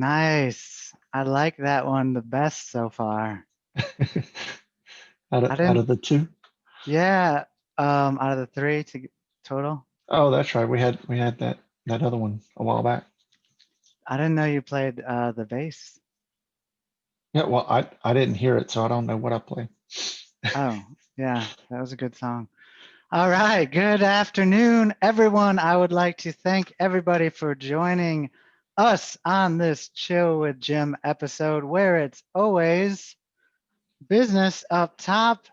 Nice. I like that one the best so far. out I out didn't, of the two. yeah, out of the three total. Oh, that's right. We had that other one a while back. I didn't know you played the bass. Yeah, well, I didn't hear it, so I don't know what I play. Oh, yeah, that was a good song. All right, good afternoon, everyone. I would like to thank everybody for joining us on this Chill with Jim episode where it's always business up top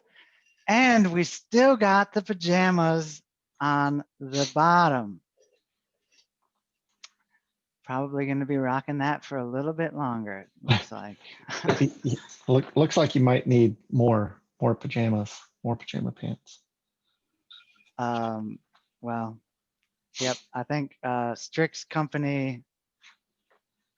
and we still got the pajamas on the bottom. Probably going to be rocking that for a little bit longer, it looks like. Looks like you might need more pajamas, more pajama pants. um, well, yep, I think Strix Company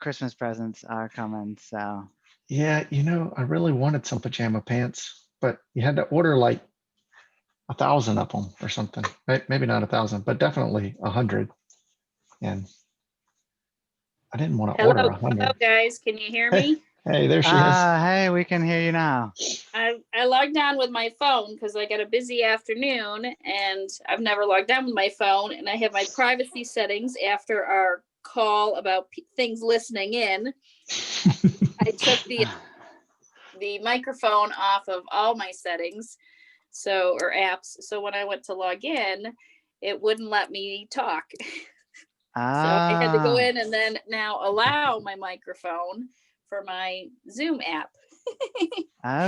Christmas presents are coming, so. Yeah, I really wanted some pajama pants, but you had to order like 1,000 of them or something. Right? Maybe not 1,000, but definitely 100. And I didn't want to Hello, order hello 100. guys. Can you hear Hey, me? hey, there she is. Hey, we can hear you now. I logged on with my phone because I got a busy afternoon and I've never logged on with my phone, and I have my privacy settings after our call about things listening in. I took the microphone off of all my settings, or apps. So when I went to log in, it wouldn't let me talk. So I had to go in and then now allow my microphone for my Zoom app.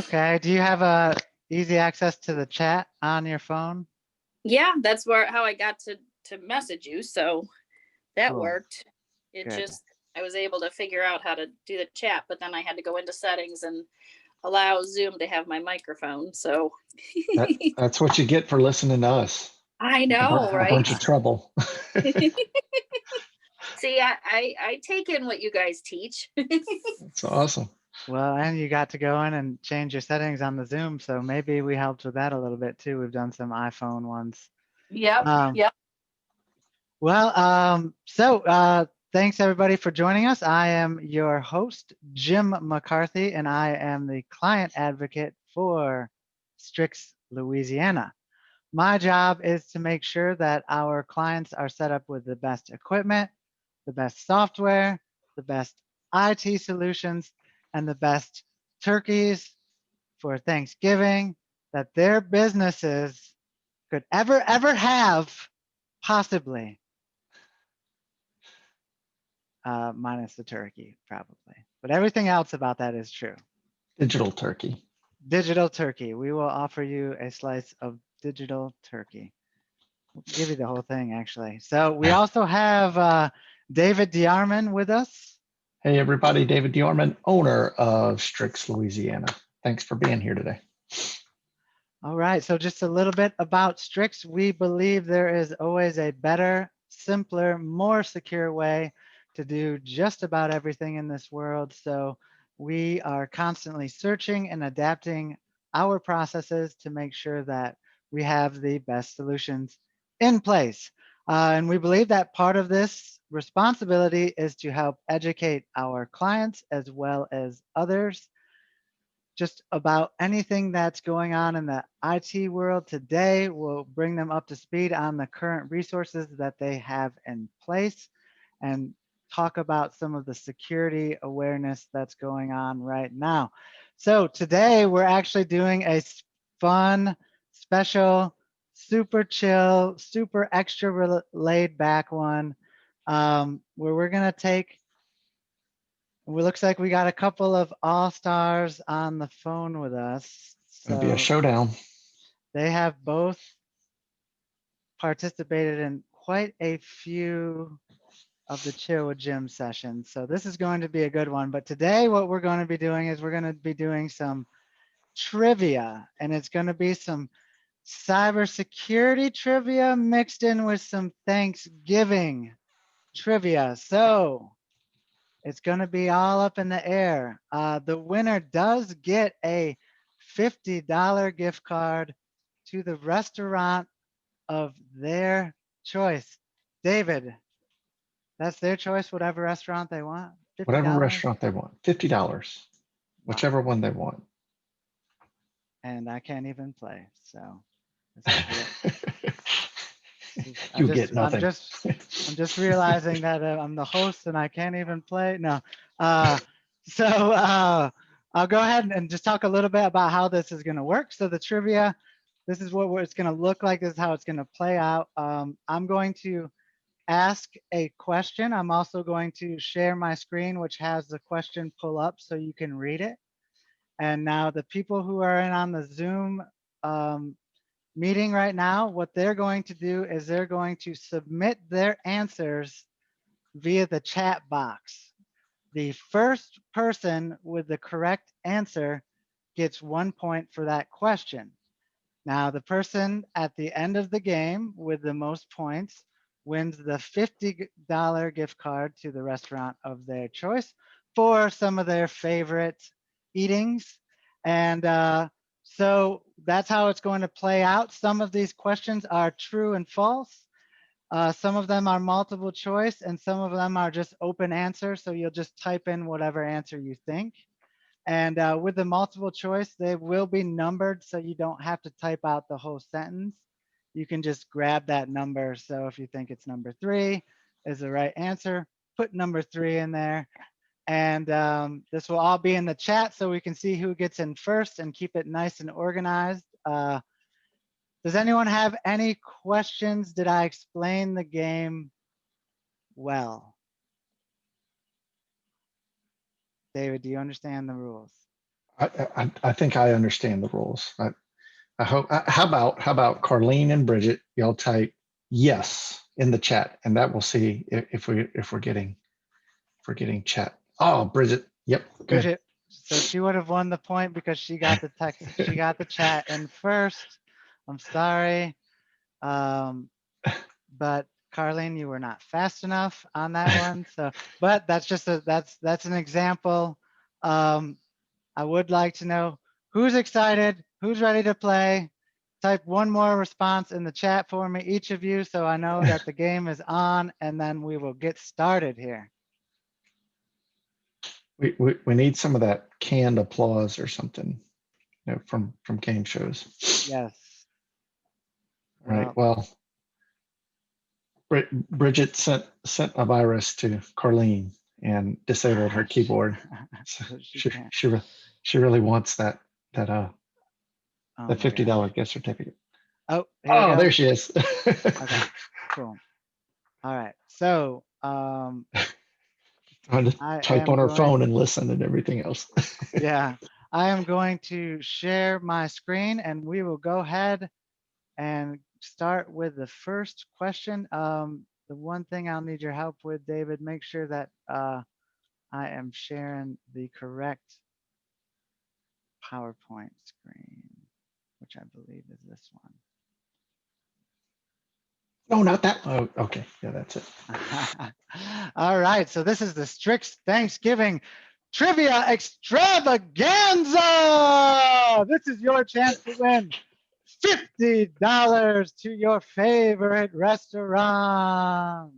Okay. Do you have easy access to the chat on your phone? Yeah, that's how I got to message you. So that Cool. worked. Good. I was able to figure out how to do the chat, but then I had to go into settings and allow Zoom to have my microphone. So That's what you get for listening to us. I know, A right? bunch of trouble. See, I take in what you guys teach. It's awesome. Well, and you got to go in and change your settings on the Zoom, so maybe we helped with that a little bit too. We've done some iPhone ones. Yep. Um, Yep. Well, thanks everybody for joining us. I am your host, Jim McCarthy, and I am the client advocate for Strix, Louisiana. My job is to make sure that our clients are set up with the best equipment, the best software, the best IT solutions, and the best turkeys for Thanksgiving that their businesses could ever have, possibly, minus the turkey, probably. But everything else about that is true. Digital turkey. Digital turkey. We will offer you a slice of digital turkey. We'll give you the whole thing, actually. So we also have David Diarman with us. Hey, everybody. David Diorman, owner of Strix, Louisiana. Thanks for being here today. All right. So just a little bit about Strix. We believe there is always a better, simpler, more secure way to do just about everything in this world. So we are constantly searching and adapting our processes to make sure that we have the best solutions in place. And we believe that part of this responsibility is to help educate our clients as well as others just about anything that's going on in the IT world today. We'll bring them up to speed on the current resources that they have in place and talk about some of the security awareness that's going on right now. So today we're actually doing a fun, special, super chill, super extra laid back one where we're going to take it looks like we got a couple of all-stars on the phone with us. It's going to be a So showdown. they have both participated in quite a few of the Chill with Jim sessions. So this is going to be a good one. But today what we're going to be doing is we're going to be doing some trivia, and it's going to be some cybersecurity trivia mixed in with some Thanksgiving trivia. So it's going to be all up in the air. The winner does get a $50 gift card to the restaurant of their choice. David, that's their choice, whatever restaurant they want. Whatever $50, restaurant they want, $50, wow. whichever one they want. And I can't even play. So this is what You get nothing. I'm just realizing that I'm the host and I can't even play. No. So I'll go ahead and just talk a little bit about how this is going to work. So the trivia, this is what it's going to look like. This is how it's going to play out. I'm going to ask a question. I'm also going to share my screen, which has the question pull up so you can read it. And now the people who are in on the Zoom meeting right now, what they're going to do is they're going to submit their answers via the chat box. The first person with the correct answer gets 1 point for that question. Now, the person at the end of the game with the most points wins the $50 gift card to the restaurant of their choice for some of their favorite eatings. And so that's how it's going to play out. Some of these questions are true and false. Some of them are multiple choice and some of them are just open answer. So you'll just type in whatever answer you think. And with the multiple choice, they will be numbered so you don't have to type out the whole sentence. You can just grab that number. So if you think it's number 3 is the right answer, put number 3 in there. And this will all be in the chat so we can see who gets in first and keep it nice and organized. Does anyone have any questions? Did I explain the game well? David, do you understand the rules? I think I understand the rules. I hope. How about Carlene and Bridget? Y'all type yes in the chat, and that we'll see if we're getting chat. Oh, Bridget. Yep. Good. Bridget, so she would have won the point because she got the text. She got the chat in first. I'm sorry, but Carlene, you were not fast enough on that one. So, but that's just that's an example. I would like to know who's excited, who's ready to play. Type one more response in the chat for me, each of you, so I know that the game is on, and then we will get started here. We need some of that canned applause or something, from game shows. Yes. Right. Well, Bridget sent a virus to Carlene and disabled her keyboard. So she really wants that oh the $50 gift certificate. Oh, here there she is. Okay, cool. All right. So trying to type on her phone and listen and everything else. Yeah, I am going to share my screen and we will go ahead and start with the first question. The one thing I'll need your help with, David, make sure that I am sharing the correct PowerPoint screen, which I believe is this one. No, not that. Oh, okay. Yeah, that's it. All right. So this is the Strix Thanksgiving Trivia Extravaganza. This is your chance to win $50 to your favorite restaurant.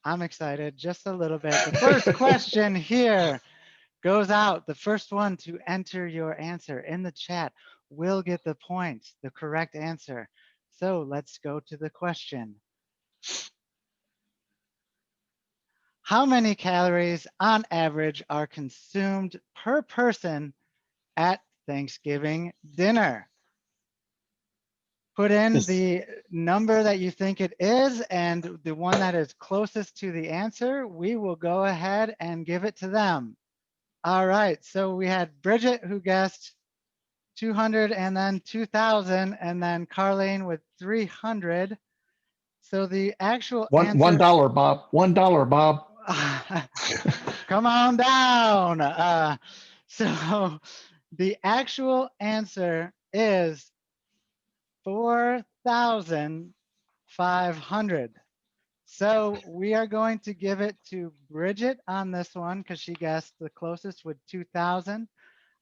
I'm excited just a little bit. The first question here goes out. The first one to enter your answer in the chat will get the points, the correct answer. So let's go to the question. How many calories on average are consumed per person at Thanksgiving dinner? Put in the number that you think it is, and the one that is closest to the answer, we will go ahead and give it to them. All right, so we had Bridget who guessed 200 and then 2,000, and then Carlene with 300. So the actual answer— $1, Bob. $1, Bob. Come on down. So the actual answer is 4,500. So we are going to give it to Bridget on this one because she guessed the closest with 2,000.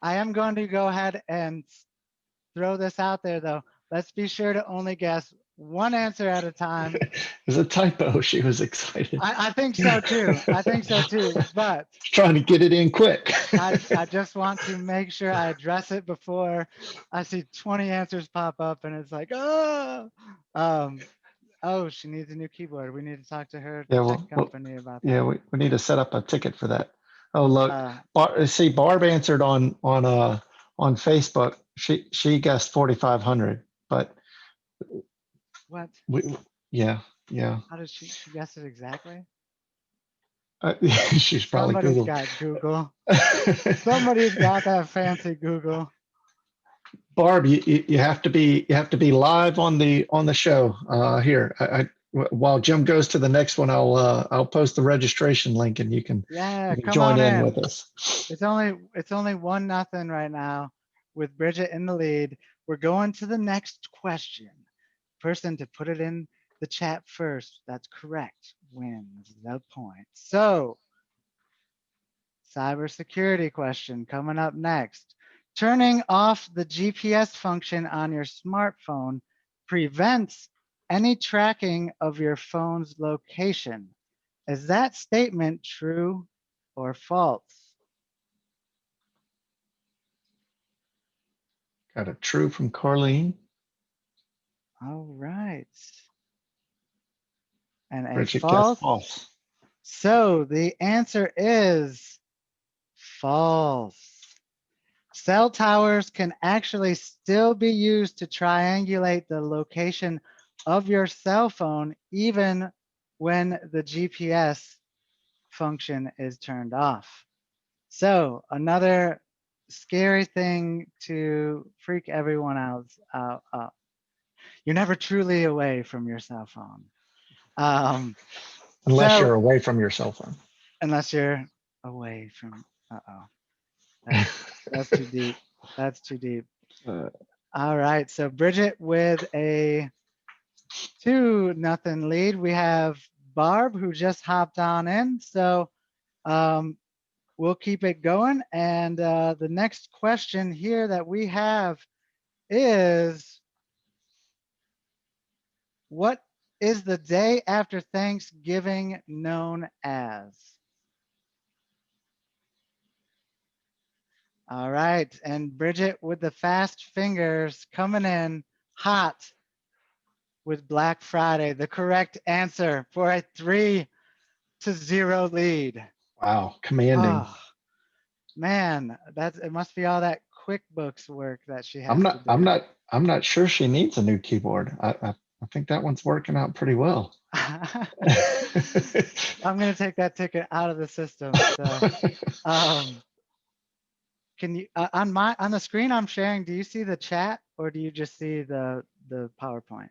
I am going to go ahead and throw this out there though. Let's be sure to only guess one answer at a time. It was a typo. She was excited. I think so too. I think so too. But Trying to get it in quick. I just want to make sure I address it before I see 20 answers pop up and it's like, oh, oh, she needs a new keyboard. We need to talk to her Yeah, tech well, company about yeah, that. we need to set up a ticket for that. Oh, look, Uh, see, Barb answered on Facebook. She guessed 4,500, but what? we, yeah, yeah. How did she guess it exactly? She's probably Somebody's Google. got Google. Somebody's got that fancy Google. Barb, you have to be live on the show here. While Jim goes to the next one, I'll post the registration link and Yeah, you can come join on in in. with us. It's only 1-0 right now with Bridget in the lead. We're going to the next question. Person to put it in the chat first, that's correct, wins the point. So, cybersecurity question coming up next. Turning off the GPS function on your smartphone prevents any tracking of your phone's location. Is that statement true or false? Got a true from Carlene. All right. And a Bridget guessed false. false. So the answer is false. Cell towers can actually still be used to triangulate the location of your cell phone, even when the GPS function is turned off. So another scary thing to freak everyone else out. You're never truly away from your cell phone. Unless So you're away from your cell phone. unless you're away from, that's too deep. That's too deep. Uh, All right. So Bridget with a 2-0 lead. We have Barb who just hopped on in. So we'll keep it going. And the next question here that we have is, what is the day after Thanksgiving known as? All right. And Bridget with the fast fingers coming in hot with Black Friday, the correct answer for a 3-0 lead. wow, commanding. Oh, man, it must be all that QuickBooks work that she I'm has to not. do. I'm not sure she needs a new keyboard. I think that one's working out pretty well. I'm gonna take that ticket out of the system. So, can you on the screen I'm sharing? Do you see the chat or do you just see the PowerPoint?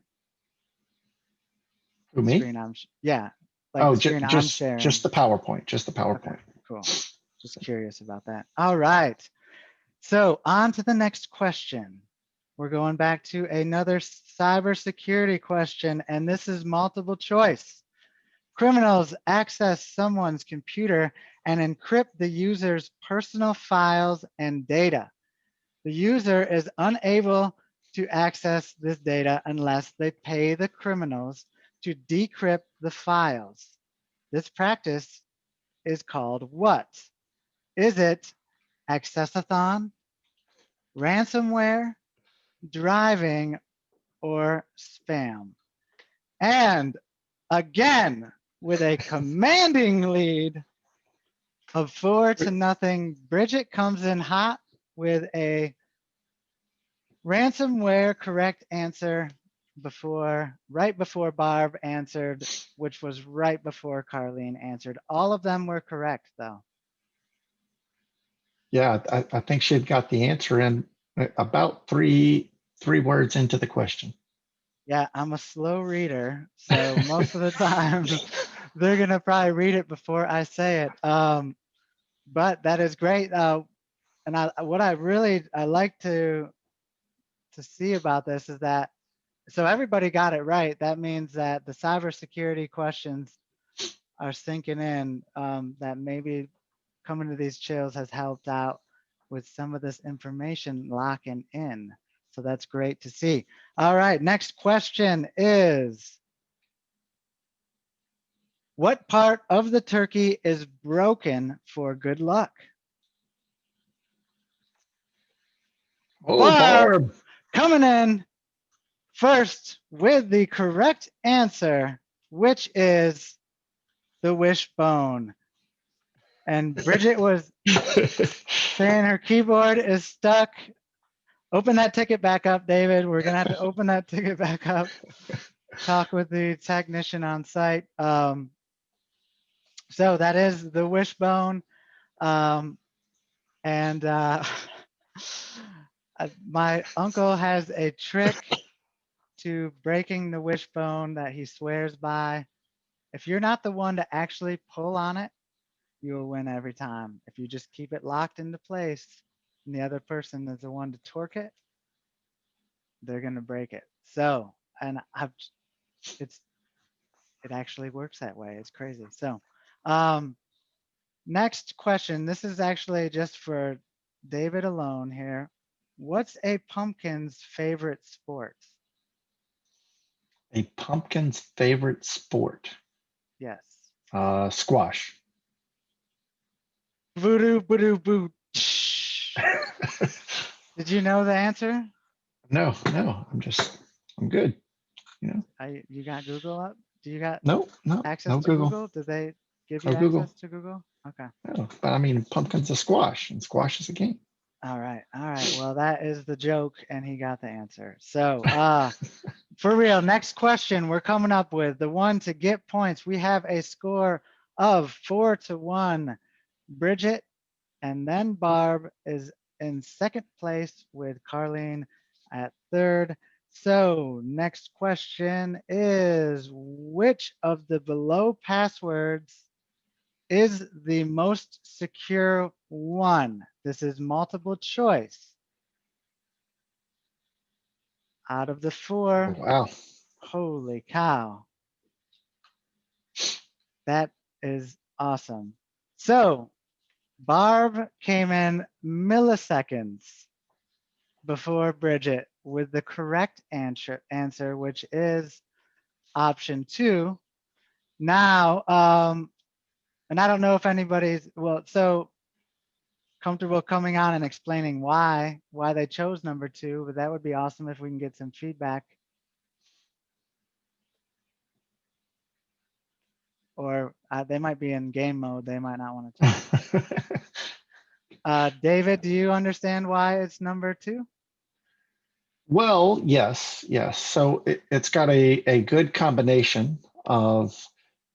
Who, The me? screen yeah, like Oh, the screen I'm sharing. just the PowerPoint. Just the Okay, PowerPoint. cool. Just curious about that. All right. So on to the next question. We're going back to another cybersecurity question, and this is multiple choice. Criminals access someone's computer and encrypt the user's personal files and data. The user is unable to access this data unless they pay the criminals to decrypt the files. This practice is called what? Is it accessathon, ransomware, driving, or spam? And again, with a commanding lead of 4-0, Bridget comes in hot with a ransomware correct answer right before Barb answered, which was right before Carlene answered. All of them were correct though. Yeah, I think she had got the answer in about three words into the question. Yeah, I'm a slow reader, so most of the time they're gonna probably read it before I say it. But that is great. And what I like to see about this is that, so everybody got it right. That means that the cybersecurity questions are sinking in. That maybe coming to these chills has helped out with some of this information locking in. So that's great to see. All right, next question is, what part of the turkey is broken for good luck? Oh, Barb Barb. coming in first with the correct answer, which is the wishbone. And Bridget was saying her keyboard is stuck. Open that ticket back up, David. We're gonna have to open that ticket back up. Talk with the technician on site. So that is the wishbone. And my uncle has a trick to breaking the wishbone that he swears by. If you're not the one to actually pull on it, you will win every time. If you just keep it locked into place and the other person is the one to torque it, they're gonna break it. So, and it actually works that way. It's crazy. So, next question. This is actually just for David alone here. What's a pumpkin's favorite sport? A pumpkin's favorite sport. Yes. Squash. Voodoo, voodoo, boo. Did you know the answer? No, I'm good. You got Google up? Do you got No, access no to Google. Google? Did they give No you Google. access to Google? Okay. No, but I mean, pumpkin's a squash, and squash is a game. All right. All right. Well, that is the joke, and he got the answer. So, for real, next question we're coming up with the one to get points. We have a score of 4-1. Bridget and then Barb is in second place with Carlene at third. So next question is, which of the below passwords is the most secure one? This is multiple choice. Out of the Oh, four, wow. holy cow. That is awesome. So Barb came in milliseconds before Bridget with the correct answer, which is option 2. Now, and I don't know if anybody's so comfortable coming on and explaining why they chose number 2, but that would be awesome if we can get some feedback. Or they might be in game mode. They might not want to talk. David, do you understand why it's number 2? Well, yes. So it's got a good combination of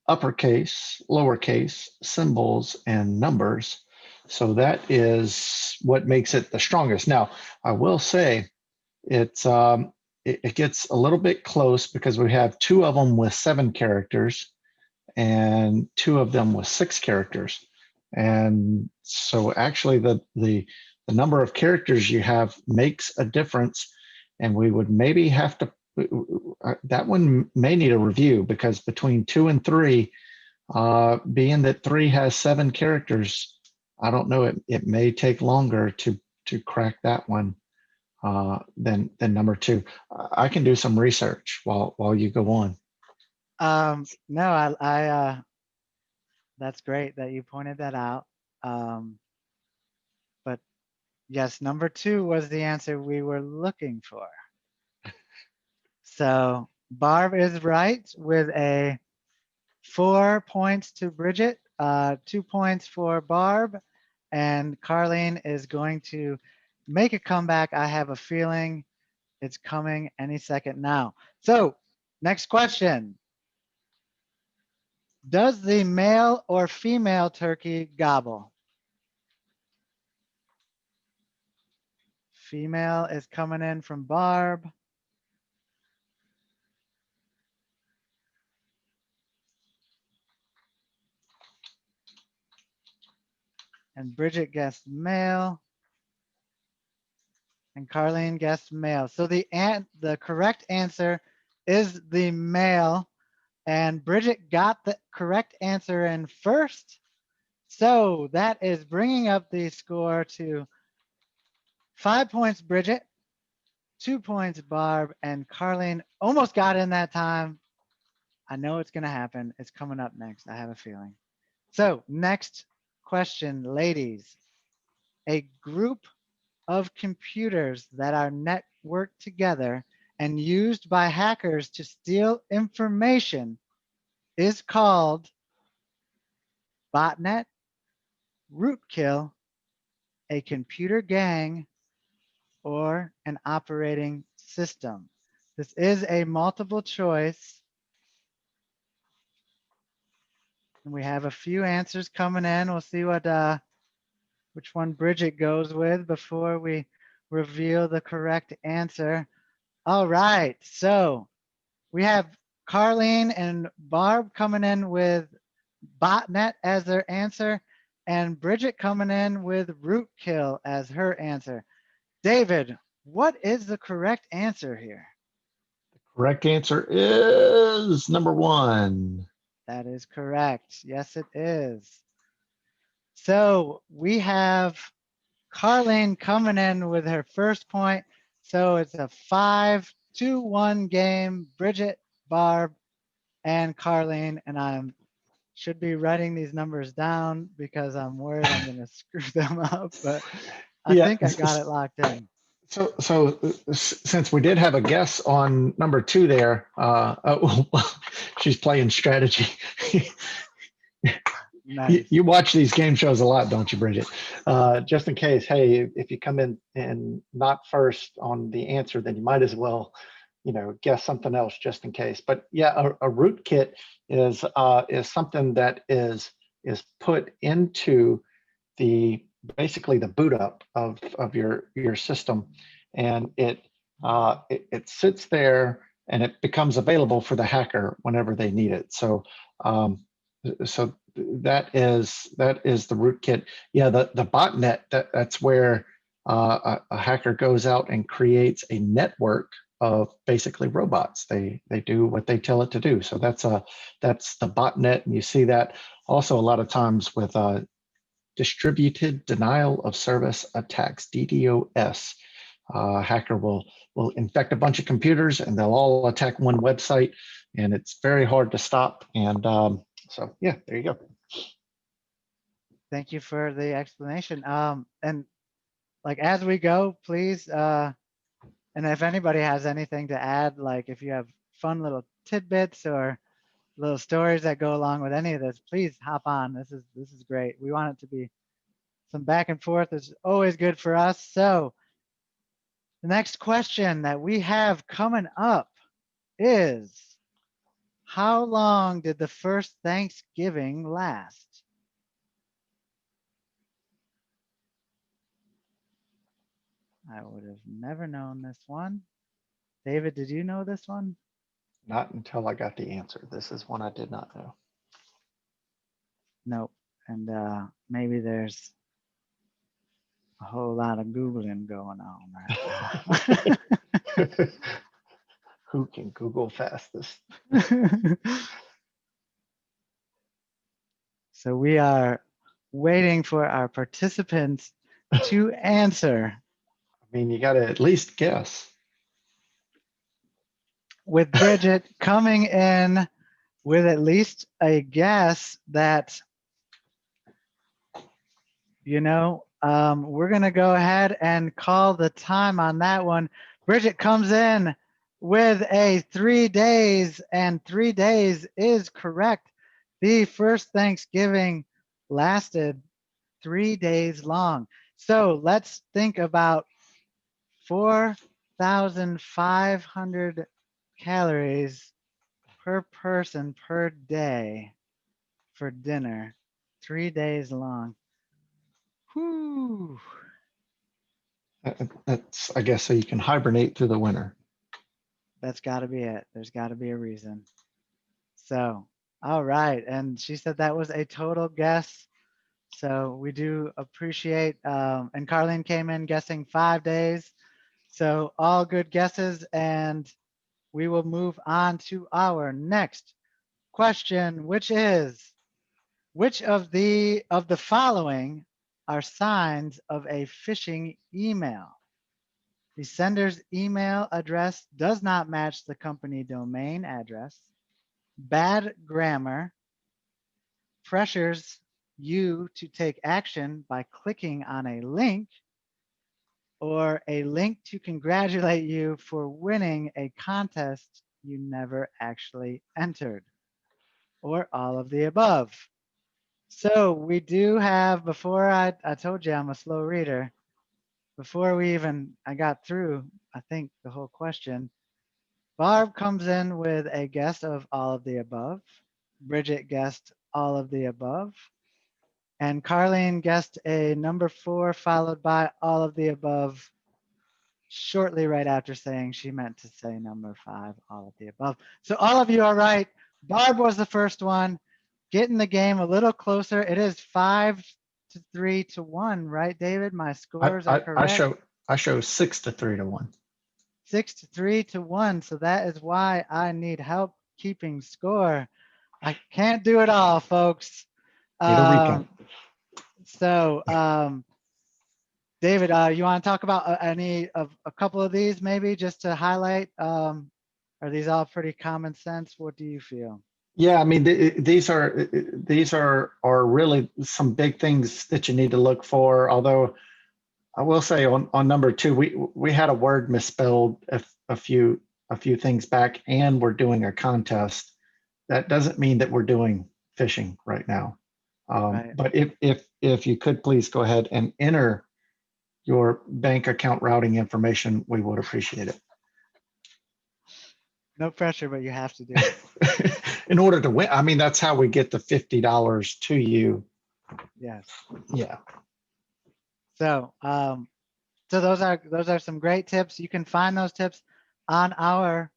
uppercase, lowercase, symbols, and numbers. So that is what makes it the strongest. Now, I will say it gets a little bit close because we have 2 of them with 7 characters and 2 of them with 6 characters. And so actually the number of characters you have makes a difference. And we would maybe have to, that one may need a review because between 2 and 3, being that 3 has 7 characters, I don't know, it may take longer to crack that one than number 2. I can do some research while you go on. No, I that's great that you pointed that out. But yes, number 2 was the answer we were looking for. So Barb is right with a 4 points to Bridget, 2 points for Barb, and Carlene is going to make a comeback. I have a feeling it's coming any second now. So next question. Does the male or female turkey gobble? Female is coming in from Barb. And Bridget guessed male. And Carlene guessed male. So the correct answer is the male. And Bridget got the correct answer in first. So that is bringing up the score to 5 points, Bridget, 2 points, Barb, and Carlene almost got in that time. I know it's going to happen. It's coming up next. I have a feeling. So, next question, ladies. A group of computers that are networked together and used by hackers to steal information is called botnet, rootkill, a computer gang, or an operating system. This is a multiple choice. And we have a few answers coming in. We'll see what which one Bridget goes with before we reveal the correct answer. All right, so we have Carlene and Barb coming in with botnet as their answer, and Bridget coming in with rootkill as her answer. David, what is the correct answer here? Correct answer is number 1. That is correct. Yes, it is. So we have Carlene coming in with her first point. So it's a 5-2-1 game. Bridget, Barb, and Carlene, and I'm should be writing these numbers down because I'm worried I'm going to screw them up, but I Yeah. think I got it locked in. Since we did have a guess on number 2 there, she's playing strategy. Nice. You watch these game shows a lot, don't you, Bridget? Just in case, hey, if you come in and not first on the answer, then you might as well, guess something else just in case. But yeah, a rootkit is something that is put into basically the boot up of your system, and it sits there and it becomes available for the hacker whenever they need it. So that is the rootkit. Yeah, the botnet, that's where a hacker goes out and creates a network of basically robots. They do what they tell it to do. So that's the botnet, and you see that also a lot of times with distributed denial of service attacks, DDoS. Hacker will infect a bunch of computers and they'll all attack one website, and it's very hard to stop. And so yeah, there you go. Thank you for the explanation. And like as we go, please, and if anybody has anything to add, like if you have fun little tidbits or little stories that go along with any of this, please hop on. This is great. We want it to be some back and forth. Is always good for us. So the next question that we have coming up is, how long did the first Thanksgiving last? I would have never known this one. David, did you know this one? Not until I got the answer. This is one I did not know. Nope. And maybe there's a whole lot of Googling going on right now. Who can Google fastest? So we are waiting for our participants to answer. I mean, you got to at least guess. With Bridget coming in with at least a guess that, we're going to go ahead and call the time on that one. Bridget comes in with a 3 days, and 3 days is correct. The first Thanksgiving lasted 3 days long. So let's think about 4,500 calories per person per day for dinner, 3 days long. Whew. That's, I guess, so you can hibernate through the winter. That's got to be it. There's got to be a reason. So, all right. And she said that was a total guess. So we do appreciate, and Carlene came in guessing 5 days. So all good guesses, and we will move on to our next question, which is, which of the following are signs of a phishing email? the sender's email address does not match the company domain address, bad grammar, pressures you to take action by clicking on a link, or a link to congratulate you for winning a contest you never actually entered, or all of the above. So we do have, before I told you I'm a slow reader, before I got through, I think the whole question, Barb comes in with a guess of all of the above. Bridget guessed all of the above. And Carlene guessed a number 4 followed by all of the above shortly right after saying she meant to say number 5, all of the above. So all of you are right. Barb was the first one, getting the game a little closer. It is 5-3 to 1, right, David? My scores are I correct. show 6-3 to 1. 6-3 to 1. So that is why I need help keeping score. I can't do it all, folks. Need a recount. David, you want to talk about any of a couple of these maybe just to highlight? Are these all pretty common sense? What do you feel? Yeah, I mean, these are really some big things that you need to look for. Although I will say on number 2, we had a word misspelled a few things back, and we're doing a contest. That doesn't mean that we're doing fishing right now. Right. But if you could please go ahead and enter your bank account routing information, we would appreciate it. No pressure, but you have to do it. In order to win, I mean, that's how we get the $50 to you. Yes. Yeah. So, so those are some great tips. You can find those tips on our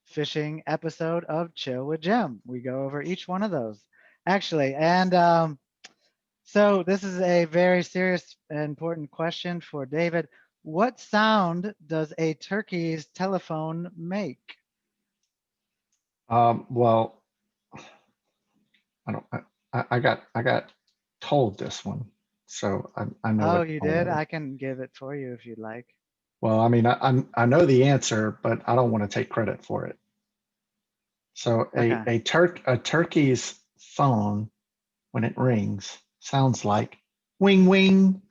fishing episode of Chill with Jim. We go over each one of those actually. And so this is a very serious and important question for David. What sound does a turkey's telephone make? Well, I don't. I got told this one, so I know Oh, it you did? already. I can give it for you if you'd like. Well, I mean, I know the answer, but I don't want to take credit for it. So Okay. a turkey's phone, when it rings, sounds like wing wing.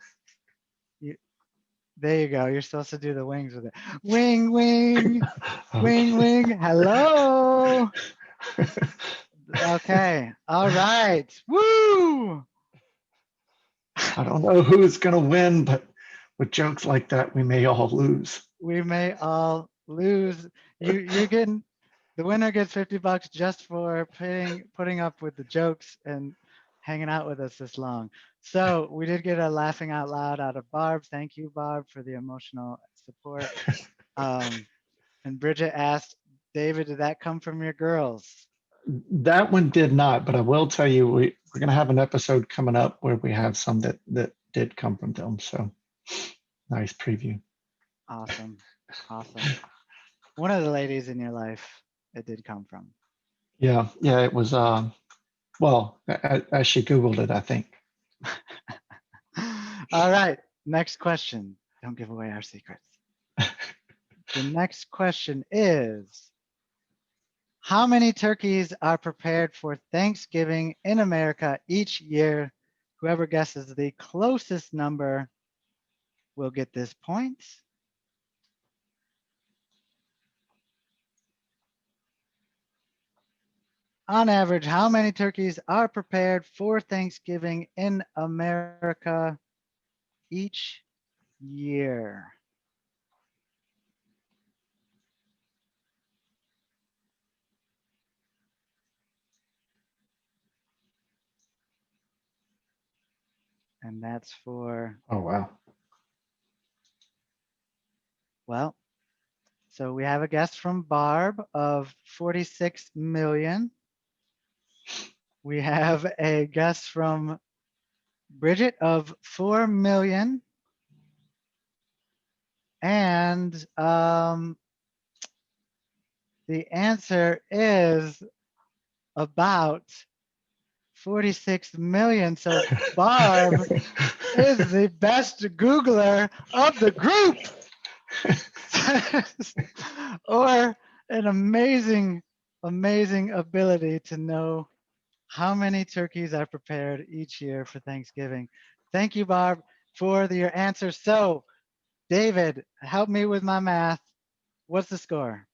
There you go. You're supposed to do the wings with it. Wing, wing, wing, wing. Hello. Okay. All right. Woo. I don't know who's gonna win, but with jokes like that, we may all lose. We may all lose. You're getting, the winner gets $50 just for putting up with the jokes and hanging out with us this long. So we did get a laughing out loud out of Barb. Thank you, Barb, for the emotional support. And Bridget asked, David, did that come from your girls? That one did not, but I will tell you, we're going to have an episode coming up where we have some that did come from them. So nice preview. Awesome. Awesome. One of the ladies in your life it did come from. Yeah, it was, well, as she Googled it, I think. All right. Next question. Don't give away our secrets. The next question is, how many turkeys are prepared for Thanksgiving in America each year? Whoever guesses the closest number will get this point. On average, how many turkeys are prepared for Thanksgiving in America each year? And that's for, Oh, wow. well, so we have a guess from Barb of 46 million. We have a guess from Bridget of 4 million. And the answer is about 46 million. So Barb is the best Googler of the group. or an amazing, amazing ability to know how many turkeys are prepared each year for Thanksgiving. Thank you, Barb, for your answer. So, David, help me with my math. What's the score?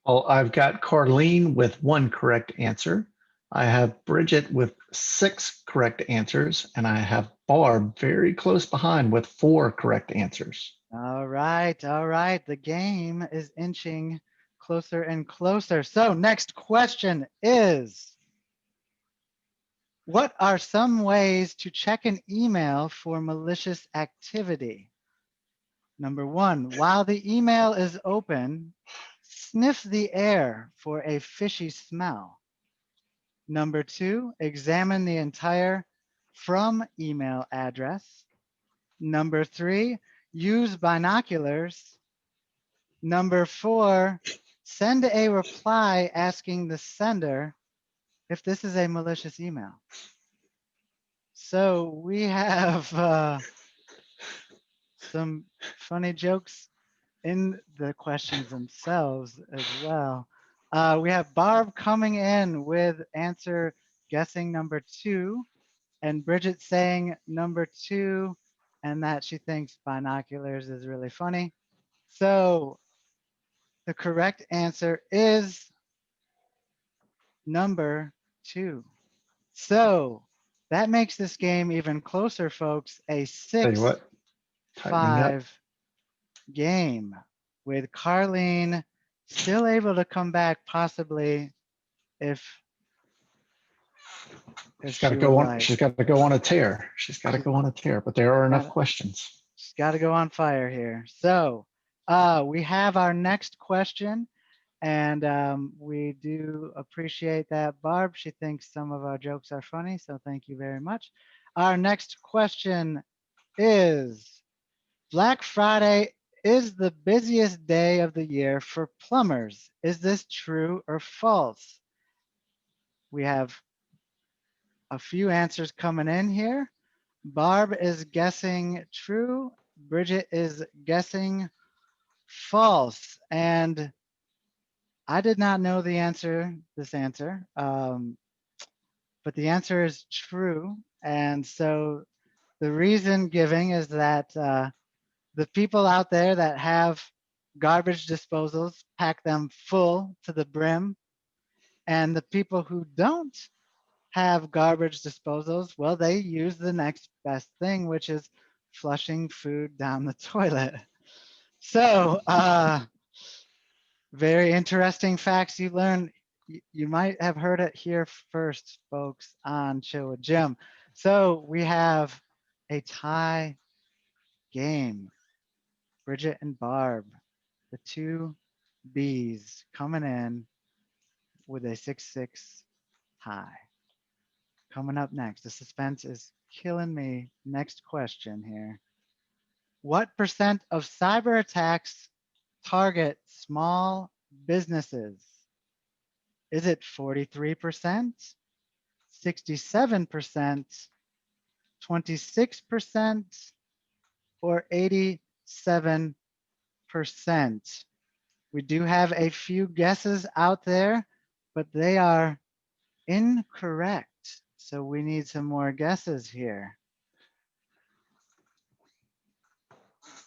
Well, I've got Carlene with 1 correct answer. I have Bridget with 6 correct answers, and I have Barb very close behind with 4 correct answers. All right, all right. The game is inching closer and closer. So, next question is, what are some ways to check an email for malicious activity? Number 1, while the email is open, sniff the air for a fishy smell. Number 2, examine the entire from email address. Number 3, use binoculars. Number 4, send a reply asking the sender if this is a malicious email. So we have some funny jokes in the questions themselves as well. We have Barb coming in with answer guessing number 2, and Bridget saying number 2, and that she thinks binoculars is really funny. So the correct answer is number 2. So that makes this game even closer, folks. A Tell you what, tightening up. 6-5 game with Carlene still able to come back possibly if She's got to she would go on. like. She's got to go on a tear. She's got to go on a tear. But there are enough questions. She's got to go on fire here. So we have our next question, and we do appreciate that, Barb. She thinks some of our jokes are funny, so thank you very much. Our next question is, Black Friday is the busiest day of the year for plumbers. Is this true or false? We have a few answers coming in here. Barb is guessing true. Bridget is guessing false. And I did not know this answer, but the answer is true. And so the reason giving is that the people out there that have garbage disposals pack them full to the brim. And the people who don't have garbage disposals, well, they use the next best thing, which is flushing food down the toilet. So, very interesting facts you learn. You might have heard it here first, folks, on Chill with Jim. So we have a tie game. Bridget and Barb, the two Bs coming in with a 6-6 tie. Coming up next, the suspense is killing me. Next question here. What percent of cyber attacks target small businesses? Is it 43%, 67%, 26%, or 87%? We do have a few guesses out there, but they are incorrect. So we need some more guesses here.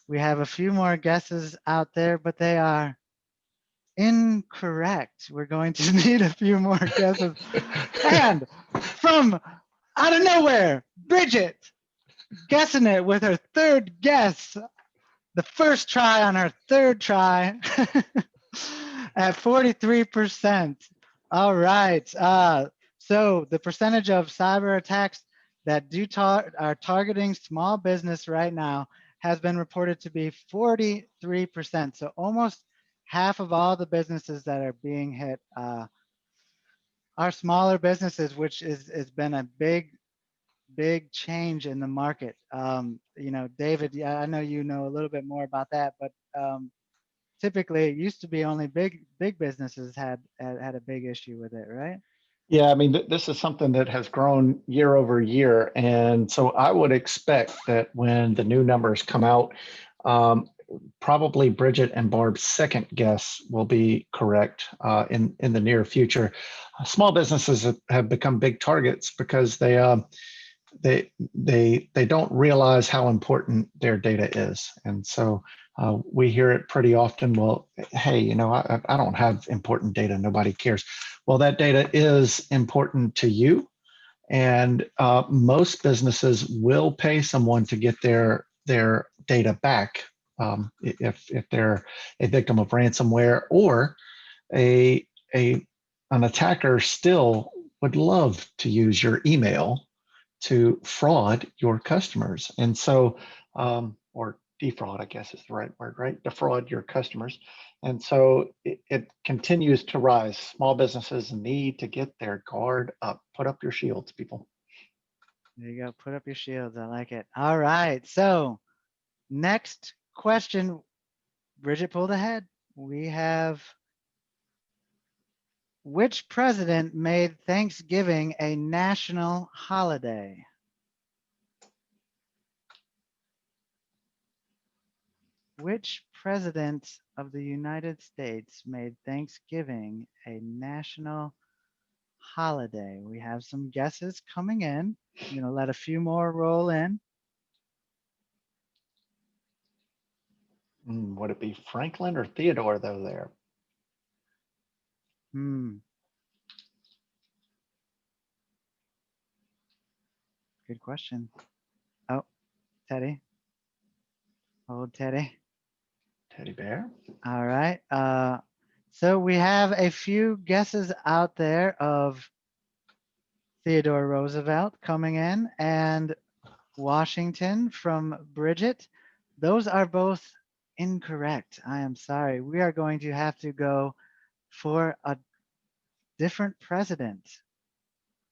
We have a few more guesses out there, but they are incorrect. We're going to need a few more guesses. And from out of nowhere, Bridget guessing it with her third guess, the first try on her third try at 43%. All right. So the percentage of cyber attacks that are targeting small business right now has been reported to be 43%. So almost half of all the businesses that are being hit are smaller businesses, which has been a big change in the market. You know, David, yeah, I know you know a little bit more about that, but typically it used to be only big businesses had a big issue with it, right? Yeah, I mean, this is something that has grown year over year. And so I would expect that when the new numbers come out, probably Bridget and Barb's second guess will be correct in the near future. Small businesses have become big targets because they don't realize how important their data is, and so we hear it pretty often. Well, hey, you know, I don't have important data. Nobody cares. Well, that data is important to you, and most businesses will pay someone to get their data back if they're a victim of ransomware, or a an attacker still would love to use your email to fraud your customers. And so, or defraud, I guess is the right word, right? Defraud your customers. And so it continues to rise. Small businesses need to get their guard up. Put up your shields, people. There you go. Put up your shields. I like it. All right. So next question. Bridget pulled ahead. We have, which president made Thanksgiving a national holiday? Which president of the United States made Thanksgiving a national holiday? We have some guesses coming in. I'm going to let a few more roll in. Would it be Franklin or Theodore, though, there? Good question. Oh, Teddy. Old Teddy. Teddy Bear? All right. So we have a few guesses out there of Theodore Roosevelt coming in and Washington from Bridget. Those are both incorrect. I am sorry. We are going to have to go for a different president.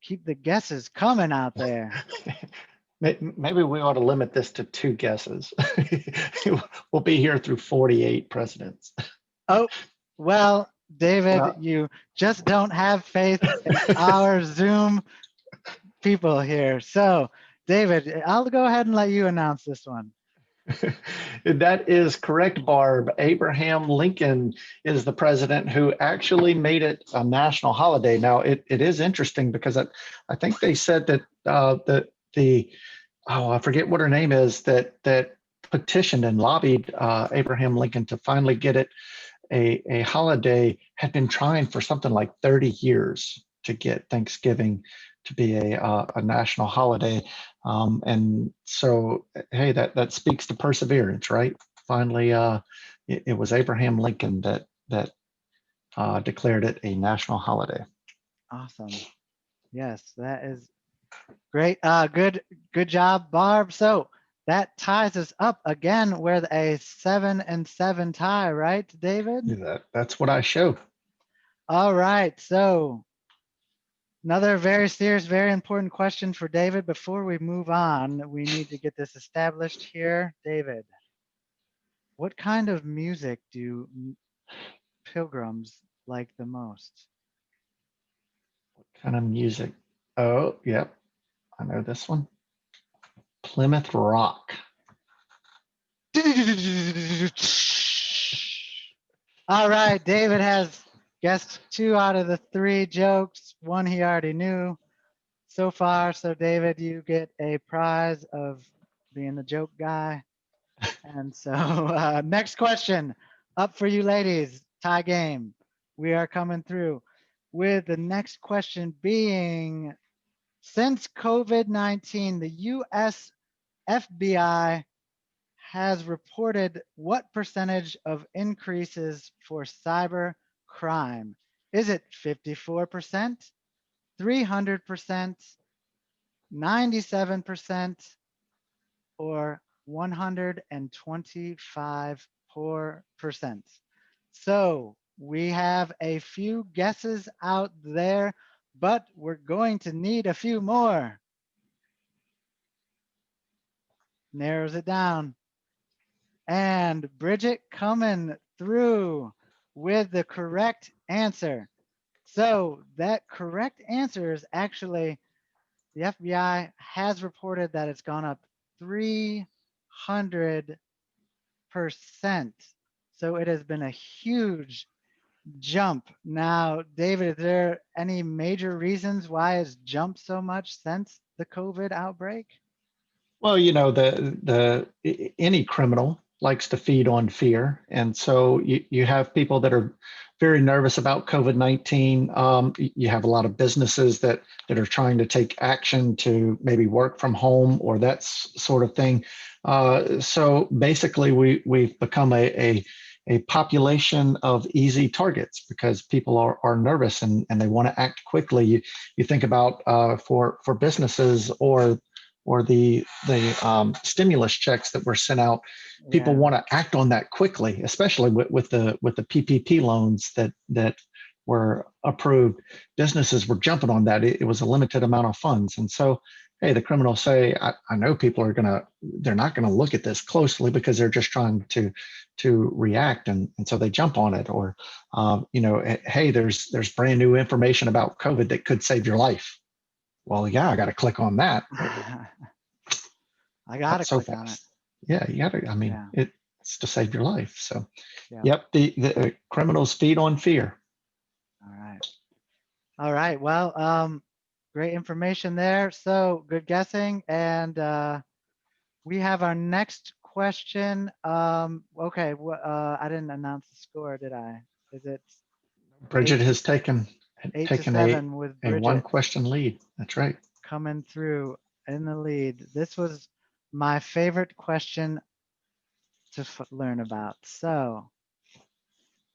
Keep the guesses coming out there. Maybe we ought to limit this to 2 guesses. We'll be here through 48 presidents. Oh, well, David, Well, you just don't have faith in our Zoom people here. So, David, I'll go ahead and let you announce this one. that is correct, Barb. Abraham Lincoln is the president who actually made it a national holiday. Now, it is interesting because I think they said that I forget what her name is, that petitioned and lobbied Abraham Lincoln to finally get it a holiday, had been trying for something like 30 years to get Thanksgiving to be a national holiday. And so, hey, that speaks to perseverance, right? Finally, it was Abraham Lincoln that declared it a national holiday. Awesome. Yes, that is great. Good job, Barb. So that ties us up again with a 7-7 tie, right, David? That's what I show. All right. So another very serious, very important question for David. Before we move on, we need to get this established here. David, what kind of music do pilgrims like the most? What kind of music? Oh, yep. I know this one. Plymouth Rock. All right, David has guessed 2 out of the 3 jokes. One he already knew so far. So David, you get a prize of being the joke guy. And so next question up for you ladies, tie game. We are coming through with the next question being, since COVID-19, the US FBI has reported what percentage of increases for cyber crime? Is it 54%, 300%, 97%, or 125%? So we have a few guesses out there, but we're going to need a few more. Narrows it down. And Bridget coming through with the correct answer. So that correct answer is actually, the FBI has reported that it's gone up 300%. So it has been a huge jump. Now, David, is there any major reasons why it's jumped so much since the COVID outbreak? Well, any criminal likes to feed on fear, and so you have people that are very nervous about COVID-19. You have a lot of businesses that are trying to take action to maybe work from home or that sort of thing. So basically, we've become a population of easy targets because people are nervous and they want to act quickly. You think about for businesses or the stimulus checks that were sent out, people Yeah. want to act on that quickly, especially with the PPP loans that were approved. Businesses were jumping on that. It was a limited amount of funds, and so hey, the criminals say, I know people they're not gonna look at this closely because they're just trying to react, and so they jump on it. Or hey, there's brand new information about COVID that could save your life. Well, yeah, I got to click on that. I gotta So click on it. fast. Yeah, you got to. I mean, Yeah. it's to save your life. So, Yeah. yep, the criminals feed on fear. All right. All right. Well, great information there. So good guessing. And we have our next question. Okay. I didn't announce the score, did I? Is it Bridget eight has taken 8-7 with a one Bridget question lead. That's right. coming through in the lead? This was my favorite question to learn about. So,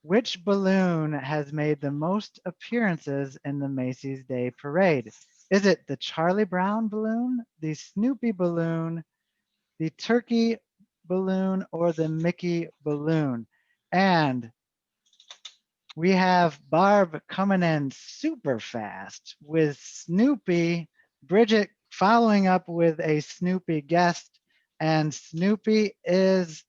which balloon has made the most appearances in the Macy's Day Parade? Is it the Charlie Brown balloon, the Snoopy balloon, the Turkey balloon, or the Mickey balloon? And we have Barb coming in super fast with Snoopy, Bridget following up with a Snoopy guest, and Snoopy is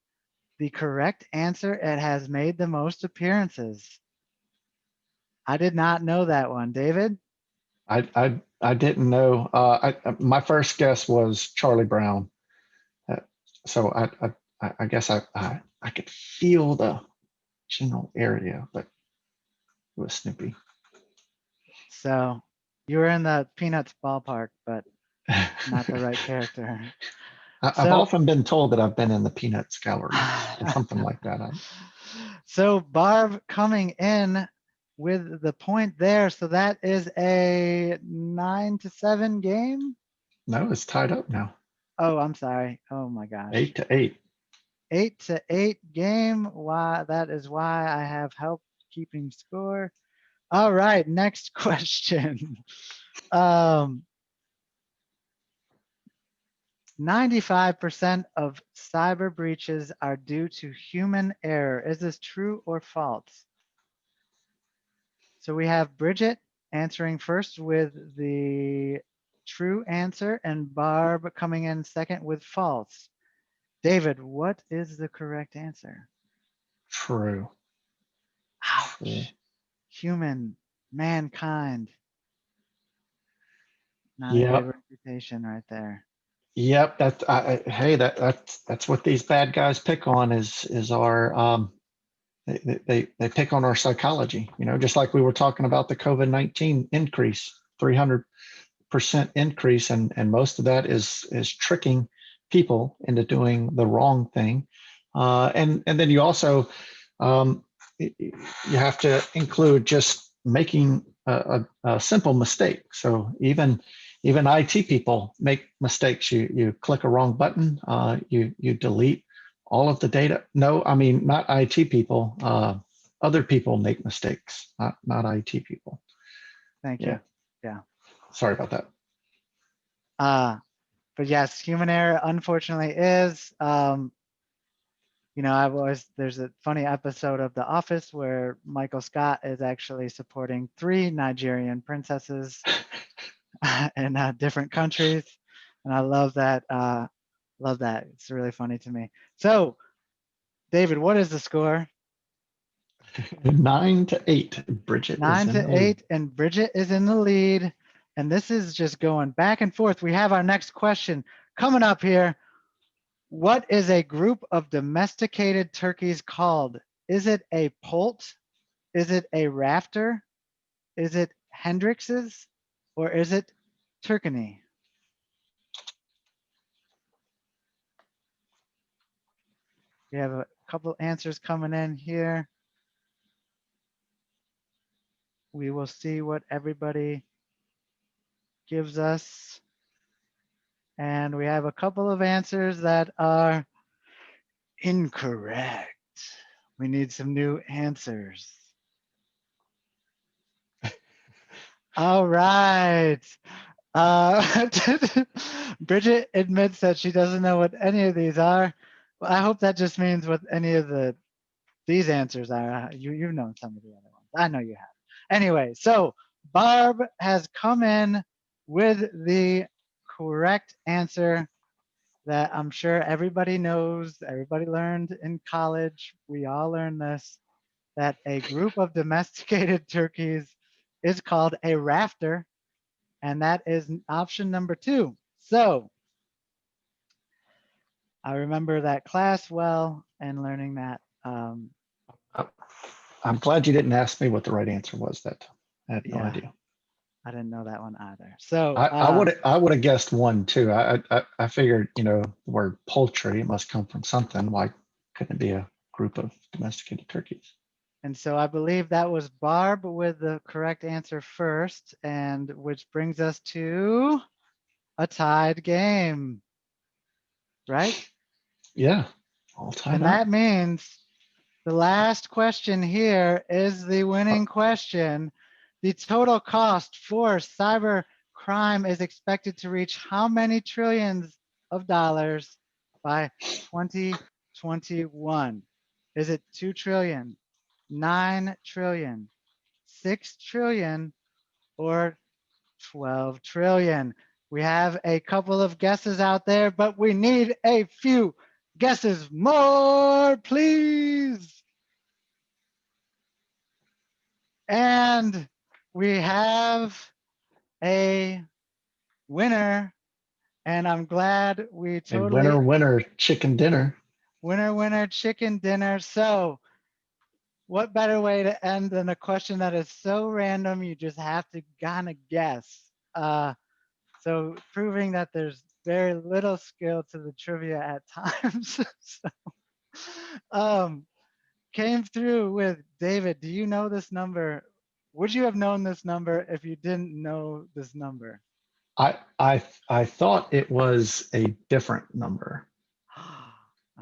the correct answer. It has made the most appearances. I did not know that one. David? I didn't know. My first guess was Charlie Brown. Uh, so I guess I could feel the general area, but it was Snoopy. So you were in the Peanuts ballpark, but not the right character. I've So, often been told that I've been in the Peanuts gallery or something like that. so Barb coming in with the point there. So that is a 9-7 game. No, it's tied up now. Oh, I'm sorry. Oh my gosh. 8-8. 8-8 game. Why? That is why I have help keeping score. All right, next question. 95% of cyber breaches are due to human error. Is this true or false? So we have Bridget answering first with the true answer and Barb coming in second with false. David, what is the correct answer? True. Ouch. Human, mankind. Not a good Yep. reputation right there. Yep. Hey, that's what these bad guys pick on is our they pick on our psychology. Just like we were talking about the COVID-19 increase, 300% increase, and most of that is tricking people into doing the wrong thing. And then you also you have to include just making a simple mistake. So even IT people make mistakes. You click a wrong button. You delete all of the data. No, I mean not IT people. Other people make mistakes, not IT people. Thank Yeah. you. Yeah. Sorry about that. But yes, human error unfortunately is. There's a funny episode of The Office where Michael Scott is actually supporting 3 Nigerian princesses in different countries, and I love that. Love that. It's really funny to me. So, David, what is the score? 9-8. Bridget is in the lead. 9-8, and Bridget is in the lead. And this is just going back and forth. We have our next question coming up here. What is a group of domesticated turkeys called? Is it a poult? Is it a rafter? Is it Hendrix's? Or is it Turkany? We have a couple answers coming in here. We will see what everybody gives us. And we have a couple of answers that are incorrect. We need some new answers. All right. Uh, Bridget admits that she doesn't know what any of these are. Well, I hope that just means what any of these answers are. You've known some of the other ones. I know you have. Anyway, so Barb has come in with the correct answer that I'm sure everybody knows, everybody learned in college. We all learned this, that a group of domesticated turkeys is called a rafter, and that is option number 2. So I remember that class well and learning that. I'm glad you didn't ask me what the right answer was that time. I had no Yeah, idea. I didn't know that one either. So I would have guessed 1 too. I figured, the word poultry must come from something. Why couldn't it be a group of domesticated turkeys? and so I believe that was Barb with the correct answer first, and which brings us to a tied game, right? Yeah, all tied And up. that means the last question here is the winning question. The total cost for cyber crime is expected to reach how many trillions of dollars by 2021? Is it 2 trillion, 9 trillion, 6 trillion, or 12 trillion? We have a couple of guesses out there, but we need a few guesses more, please. And we have a winner, and I'm glad we A totally winner chicken dinner. winner chicken dinner. So what better way to end than a question that is so random you just have to kind of guess. So proving that there's very little skill to the trivia at times. So, came through with David. Do you know this number? Would you have known this number if you didn't know this number? I thought it was a different number,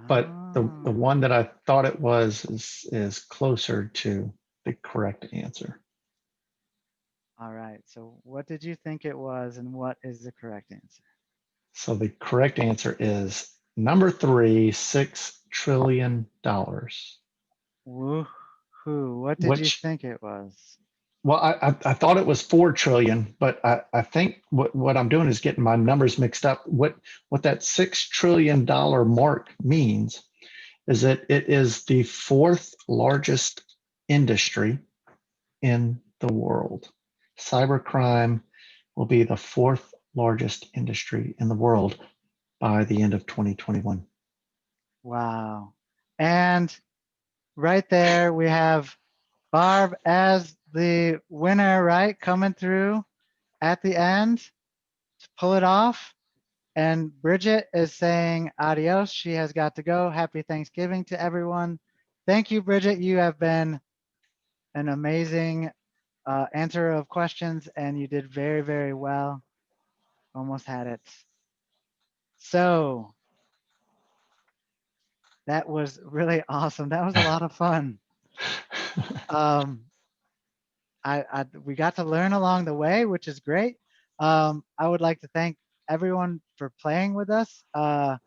but the Oh, one that I thought it was is closer to the correct answer. all right. So what did you think it was, and what is the correct answer? So the correct answer is number 3, $6 trillion. Woohoo! What did you Which, think it was? well, I thought it was 4 trillion, but I think what I'm doing is getting my numbers mixed up. What that $6 trillion mark means is that it is the 4th largest industry in the world. Cybercrime will be the 4th largest industry in the world by the end of 2021. Wow. And right there we have Barb as the winner, right? Coming through at the end to pull it off. And Bridget is saying adios. She has got to go. Happy Thanksgiving to everyone. Thank you, Bridget. You have been an amazing answer of questions, and you did very, very well. Almost had it. So that was really awesome. That was a lot of fun. Um, we got to learn along the way, which is great. I would like to thank everyone for playing with us. The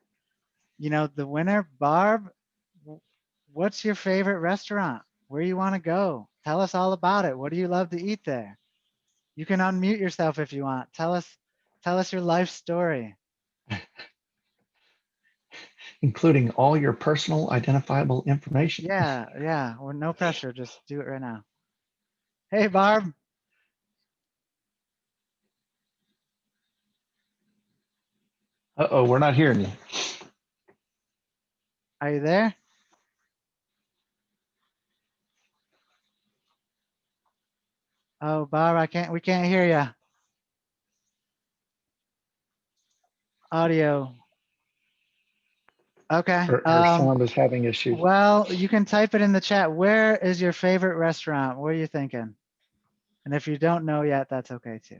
winner, Barb, what's your favorite restaurant? Where you want to go? Tell us all about it. What do you love to eat there? You can unmute yourself if you want. Tell us your life story. Including all your personal identifiable information. Yeah. Well, no pressure. Just do it right now. Hey, Barb. Uh-oh, we're not hearing you. Are you there? Oh, Barb, we can't hear you. Audio. Okay. Her sound is having issues. Well, you can type it in the chat. Where is your favorite restaurant? What are you thinking? And if you don't know yet, that's okay too.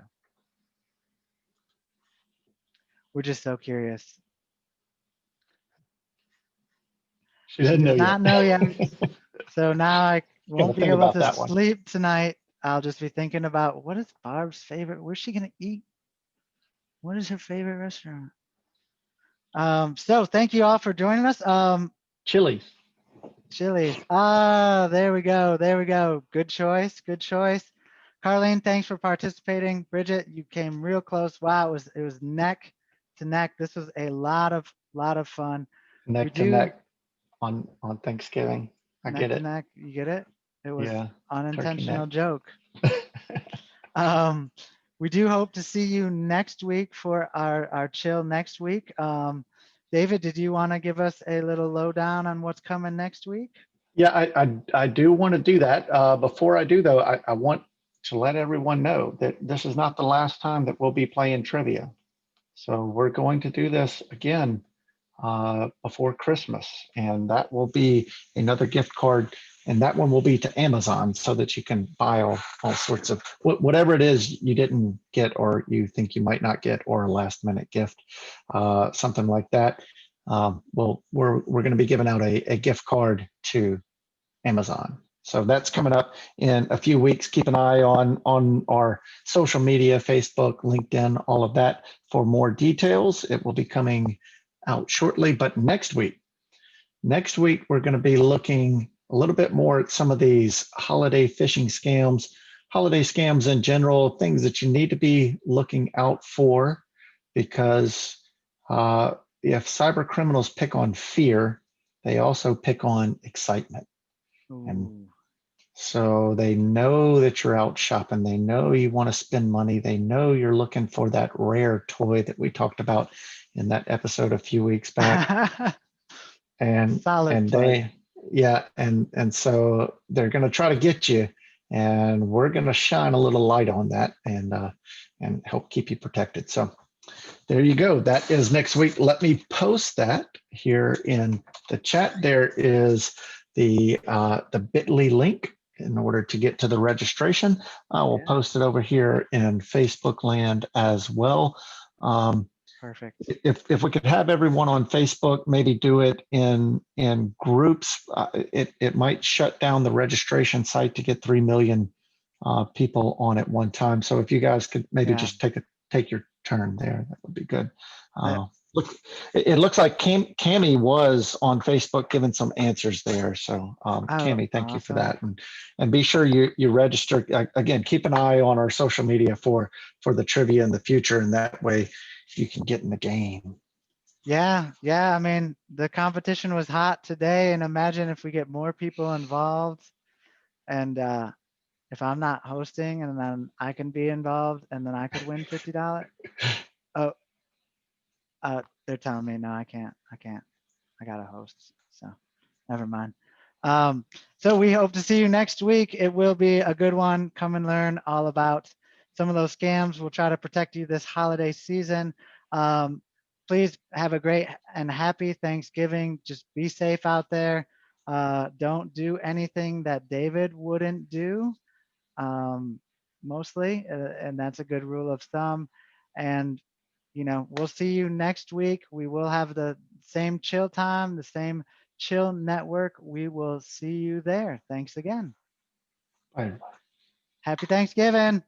We're just so curious. She doesn't know Does not yet. know yet. So now I won't be think able about to that one. sleep tonight. I'll just be thinking about what is Barb's favorite? Where's she gonna eat? What is her favorite restaurant? So thank you all for joining us. Chili's. Chili's. Ah, there we go. There we go. Good choice. Good choice. Carlene, thanks for participating. Bridget, you came real close. Wow, it was neck to neck. This was a lot of fun. Neck to neck on Thanksgiving. I neck get to it. neck. You get it? It was Yeah. unintentional neck. joke. We do hope to see you next week for our chill next week. David, did you want to give us a little lowdown on what's coming next week? Yeah, I do want to do that. Before I do though, I want to let everyone know that this is not the last time that we'll be playing trivia. So we're going to do this again before Christmas, and that will be another gift card, and that one will be to Amazon so that you can buy all sorts of whatever it is you didn't get or you think you might not get, or a last minute gift, something like that. Well, we're going to be giving out a gift card to Amazon. So that's coming up in a few weeks. Keep an eye on our social media, Facebook, LinkedIn, all of that for more details. It will be coming out shortly, but next week we're going to be looking a little bit more at some of these holiday phishing scams, holiday scams in general, things that you need to be looking out for, because if cyber criminals pick on fear, they also pick on excitement. And Ooh. so they know that you're out shopping. They know you want to spend money. They know you're looking for that rare toy that we talked about in that episode a few weeks back. and Solid and toy. they and so they're going to try to get you, and we're going to shine a little light on that and help keep you protected. So there you go. That is next week. Let me post that here in the chat. There is the bit.ly link in order to get to the registration. I will post it over here in Facebook land as well. Perfect. If we could have everyone on Facebook, maybe do it in groups, it might shut down the registration site to get 3 million people on at one time. So if you guys could maybe just take your turn there, that would be good. Look, it looks like Cami was on Facebook giving some answers there. So Cami, thank you for that. And be sure you register. Again, keep an eye on our social media for the trivia in the future, and that way you can get in the game. Yeah. I mean, the competition was hot today, and imagine if we get more people involved, and if I'm not hosting, and then I can be involved, and then I could win $50. Oh, they're telling me no, I can't. I gotta host, so never mind. So we hope to see you next week. It will be a good one. Come and learn all about some of those scams. We'll try to protect you this holiday season. Please have a great and happy Thanksgiving. Just be safe out there. Don't do anything that David wouldn't do, mostly, and that's a good rule of thumb. And we'll see you next week. We will have the same chill time, the same chill network. We will see you there. Thanks again. Bye. Happy Thanksgiving.